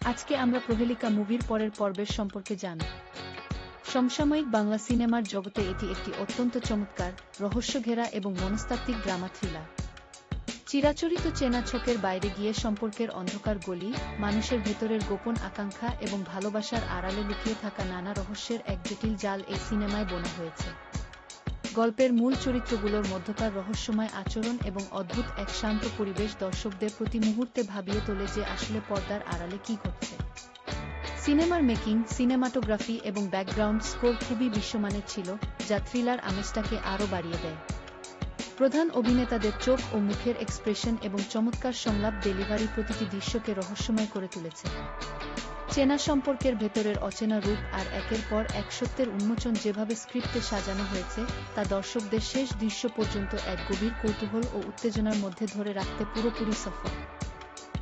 আজকে আমরা প্রহেলিকা মুভির পরের পর্বের সম্পর্কে জানব। সমসাময়িক বাংলা সিনেমার জগতে এটি একটি অত্যন্ত চমৎকার, রহস্যঘেরা এবং মনস্তাত্ত্বিক ড্রামা থ্রিলার। চিরাচরিত চেনা ছকের বাইরে গিয়ে সম্পর্কের অন্ধকার গলি, মানুষের ভেতরের গোপন আকাঙ্ক্ষা এবং ভালোবাসার আড়ালে লুকিয়ে থাকা নানা রহস্যের এক জটিল জাল এই সিনেমায় বোনা হয়েছে। গল্পের মূল চরিত্রগুলোর মধ্যকার রহস্যময় আচরণ এবং অদ্ভুত এক শান্ত পরিবেশ দর্শকদের প্রতি মুহূর্তে ভাবিয়ে তোলে যে আসলে পর্দার আড়ালে কী ঘটছে। সিনেমার মেকিং, সিনেমাটোগ্রাফি এবং ব্যাকগ্রাউন্ড স্কোর খুবই বিশ্বমানের ছিল, যা থ্রিলার আমেজটাকে আরও বাড়িয়ে দেয়। প্রধান অভিনেতাদের চোখ ও মুখের এক্সপ্রেশন এবং চমৎকার সংলাপ ডেলিভারি প্রতিটি দৃশ্যকে রহস্যময় করে তুলেছে। চেনা সম্পর্কের ভেতরের অচেনা রূপ আর একের পর এক সত্যের উন্মোচন যেভাবে স্ক্রিপ্টে সাজানো হয়েছে, তা দর্শকদের শেষ দৃশ্য পর্যন্ত এক গভীর কৌতূহল ও উত্তেজনার মধ্যে ধরে রাখতে পুরোপুরি সফল।